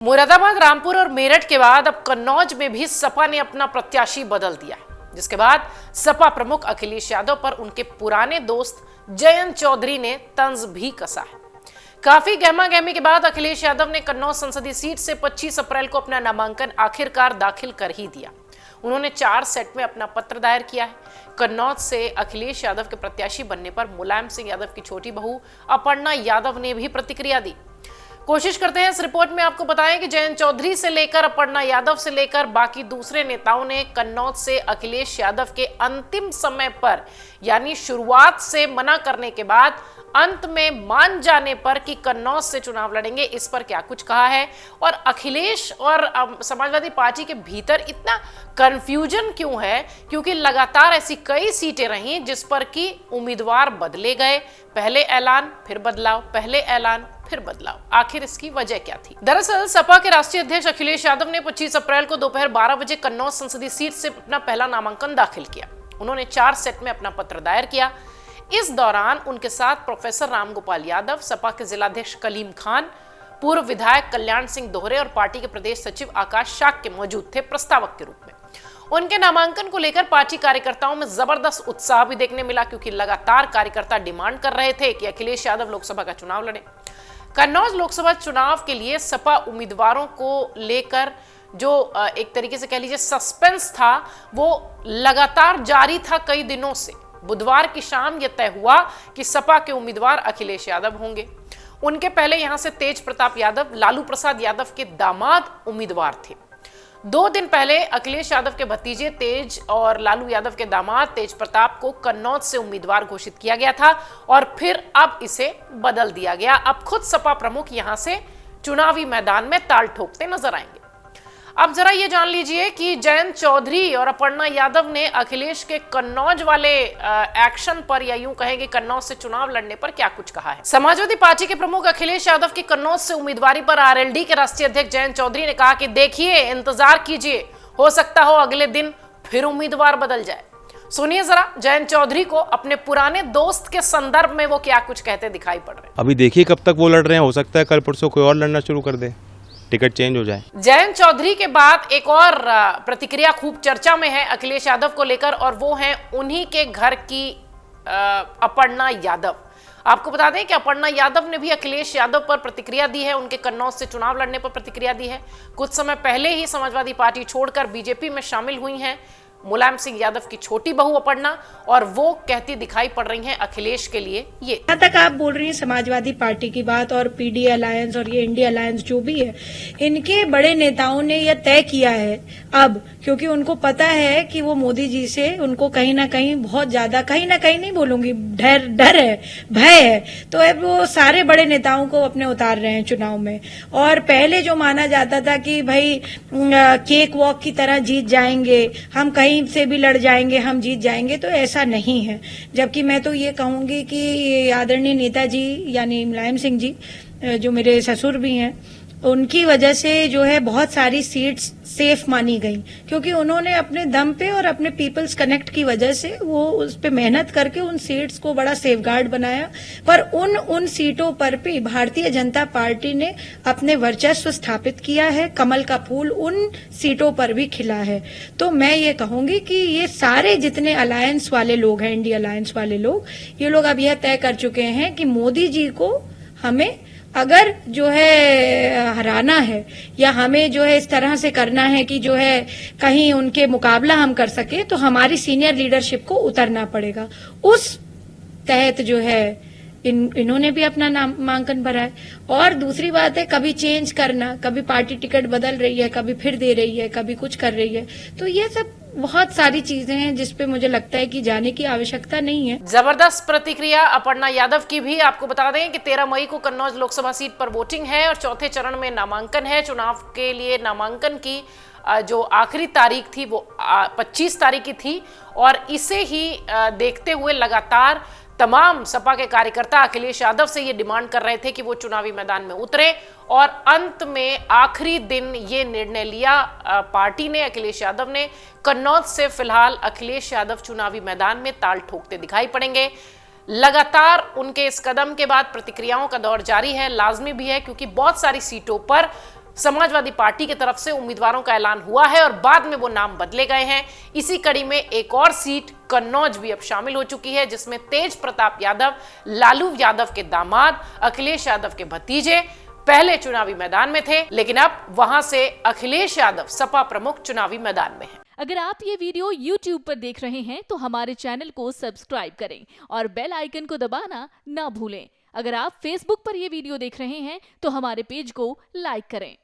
मुरादाबाद, रामपुर और मेरठ के बाद अब कन्नौज में भी सपा ने अपना प्रत्याशी बदल दिया है, जिसके बाद सपा प्रमुख अखिलेश यादव पर उनके पुराने दोस्त जयंत चौधरी ने तंज भी कसा है। काफी गहमा-गहमी के बाद अखिलेश यादव ने कन्नौज संसदीय सीट से 25 अप्रैल को अपना नामांकन आखिरकार दाखिल कर ही दिया। उन्होंने 4 सेट में अपना पत्र दायर किया है। कन्नौज से अखिलेश यादव के प्रत्याशी बनने पर मुलायम सिंह यादव की छोटी बहू अपर्णा यादव ने भी प्रतिक्रिया दी। कोशिश करते हैं इस रिपोर्ट में आपको बताएं कि जयंत चौधरी से लेकर अपर्णा यादव से लेकर बाकी दूसरे नेताओं ने कन्नौज से अखिलेश यादव के अंतिम समय पर यानी शुरुआत से मना करने के बाद अंत में मान जाने पर कि कन्नौज से चुनाव लड़ेंगे, इस पर क्या कुछ कहा है और अखिलेश और समाजवादी पार्टी के भीतर इतना कंफ्यूजन क्यों है, क्योंकि लगातार ऐसी कई सीटें रहीं जिस पर कि उम्मीदवार बदले गए, पहले ऐलान फिर बदलाव, पहले ऐलान फिर बदलाव। आखिर इसकी वजह क्या थी? दरअसल सपा के राष्ट्रीय अध्यक्ष अखिलेश यादव ने 25 अप्रैल को दोपहर 12 बजे कन्नौज संसदीय सीट से अपना पहला नामांकन दाखिल किया। उन्होंने 4 सेट में अपना पत्र दायर किया। इस दौरान उनके साथ प्रोफेसर रामगोपाल यादव, सपा के जिलाध्यक्ष कलीम खान, पूर्व विधायक कल्याण सिंह दोहरे और पार्टी के प्रदेश सचिव आकाश शाक्य मौजूद थे प्रस्तावक के रूप में। उनके नामांकन को लेकर पार्टी कार्यकर्ताओं में जबरदस्त उत्साह भी देखने मिला, क्योंकि लगातार कार्यकर्ता डिमांड कर रहे थे कि अखिलेश यादव लोकसभा का चुनाव लड़े। कन्नौज लोकसभा चुनाव के लिए सपा उम्मीदवारों को लेकर जो एक तरीके से कह लीजिए सस्पेंस था, वो लगातार जारी था कई दिनों से। बुधवार की शाम यह तय हुआ कि सपा के उम्मीदवार अखिलेश यादव होंगे। उनके पहले यहां से तेज प्रताप यादव, लालू प्रसाद यादव के दामाद उम्मीदवार थे। 2 दिन पहले अखिलेश यादव के भतीजे तेज और लालू यादव के दामाद तेज प्रताप को कन्नौज से उम्मीदवार घोषित किया गया था और फिर अब इसे बदल दिया गया। अब खुद सपा प्रमुख यहां से चुनावी मैदान में ताल ठोकते नजर आएंगे। अब जरा ये जान लीजिए कि जयंत चौधरी और अपर्णा यादव ने अखिलेश के कन्नौज वाले एक्शन पर, या यूं कहेंगे कन्नौज से चुनाव लड़ने पर क्या कुछ कहा है। समाजवादी पार्टी के प्रमुख अखिलेश यादव की कन्नौज से उम्मीदवारी पर आरएलडी के राष्ट्रीय अध्यक्ष जयंत चौधरी ने कहा कि देखिए, इंतजार कीजिए, हो सकता हो अगले दिन फिर उम्मीदवार बदल जाए। सुनिए जरा जयंत चौधरी को अपने पुराने दोस्त के संदर्भ में वो क्या कुछ कहते दिखाई पड़ रहे हैं। अभी देखिए कब तक वो लड़ रहे हैं, हो सकता है कल परसों कोई और लड़ना शुरू कर दे, टिकट चेंज हो जाए। जयंत चौधरी के बाद एक और प्रतिक्रिया खूब चर्चा में है अखिलेश यादव को लेकर, और वो है उन्हीं के घर की अपर्णा यादव। आपको बता दें कि अपर्णा यादव ने भी अखिलेश यादव पर प्रतिक्रिया दी है, उनके कन्नौज से चुनाव लड़ने पर प्रतिक्रिया दी है। कुछ समय पहले ही समाजवादी पार्टी छोड़कर बीजेपी में शामिल हुई हैं मुलायम सिंह यादव की छोटी बहू अपर्णा, और वो कहती दिखाई पड़ रही हैं अखिलेश के लिए ये। जहाँ तक आप बोल रही हैं समाजवादी पार्टी की बात और पीडी अलायंस और ये इंडिया अलायंस जो भी है, इनके बड़े नेताओं ने यह तय किया है अब, क्योंकि उनको पता है कि वो मोदी जी से उनको कहीं ना कहीं बहुत ज्यादा, कहीं ना कहीं नहीं बोलूंगी, डर है, भय है, तो अब वो सारे बड़े नेताओं को अपने उतार रहे हैं चुनाव में। और पहले जो माना जाता था कि भाई केक वॉक की तरह जीत जाएंगे, हम कहीं से भी लड़ जाएंगे, हम जीत जाएंगे, तो ऐसा नहीं है। जबकि मैं तो ये कहूंगी कि आदरणीय नेताजी यानी मुलायम सिंह जी, जो मेरे ससुर भी हैं, उनकी वजह से जो है बहुत सारी सीट्स सेफ मानी गई, क्योंकि उन्होंने अपने दम पे और अपने पीपल्स कनेक्ट की वजह से वो उस पे मेहनत करके उन सीट्स को बड़ा सेफगार्ड बनाया। पर उन सीटों पर भी भारतीय जनता पार्टी ने अपने वर्चस्व स्थापित किया है, कमल का फूल उन सीटों पर भी खिला है। तो मैं ये कहूंगी कि ये सारे जितने अलायंस वाले लोग हैं, इंडिया अलायंस वाले लोग, ये लोग अब यह तय कर चुके हैं कि मोदी जी को हमें अगर जो है हराना है, या हमें जो है इस तरह से करना है कि जो है कहीं उनके मुकाबला हम कर सके, तो हमारी सीनियर लीडरशिप को उतरना पड़ेगा। उस तहत जो है इन्होंने भी अपना नामांकन भरा है। और दूसरी बात है, कभी चेंज करना, कभी पार्टी टिकट बदल रही है, कभी फिर दे रही है, कभी कुछ कर रही है, तो ये सब बहुत सारी चीजें हैं जिसपे मुझे लगता है कि जाने की आवश्यकता नहीं है। जबरदस्त प्रतिक्रिया अपर्णा यादव की भी। आपको बता दें कि 13 मई को कन्नौज लोकसभा सीट पर वोटिंग है और चौथे चरण में नामांकन है। चुनाव के लिए नामांकन की जो आखिरी तारीख थी वो 25 तारीख की थी, और इसे ही देखते हुए लगातार तमाम सपा के कार्यकर्ता अखिलेश यादव से ये डिमांड कर रहे थे कि वो चुनावी मैदान में उतरे, और अंत में आखिरी दिन ये निर्णय लिया पार्टी ने, अखिलेश यादव ने। कन्नौज से फिलहाल अखिलेश यादव चुनावी मैदान में ताल ठोकते दिखाई पड़ेंगे। लगातार उनके इस कदम के बाद प्रतिक्रियाओं का दौर जारी है, लाजमी भी है, क्योंकि बहुत सारी सीटों पर समाजवादी पार्टी की तरफ से उम्मीदवारों का ऐलान हुआ है और बाद में वो नाम बदले गए हैं। इसी कड़ी में एक और सीट कन्नौज भी अब शामिल हो चुकी है, जिसमें तेज प्रताप यादव, लालू यादव के दामाद, अखिलेश यादव के भतीजे पहले चुनावी मैदान में थे, लेकिन अब वहां से अखिलेश यादव सपा प्रमुख चुनावी मैदान में हैं। अगर आप ये वीडियो YouTube पर देख रहे हैं तो हमारे चैनल को सब्सक्राइब करें और बेल आइकन को दबाना ना भूलें। अगर आप Facebook पर ये वीडियो देख रहे हैं तो हमारे पेज को लाइक करें।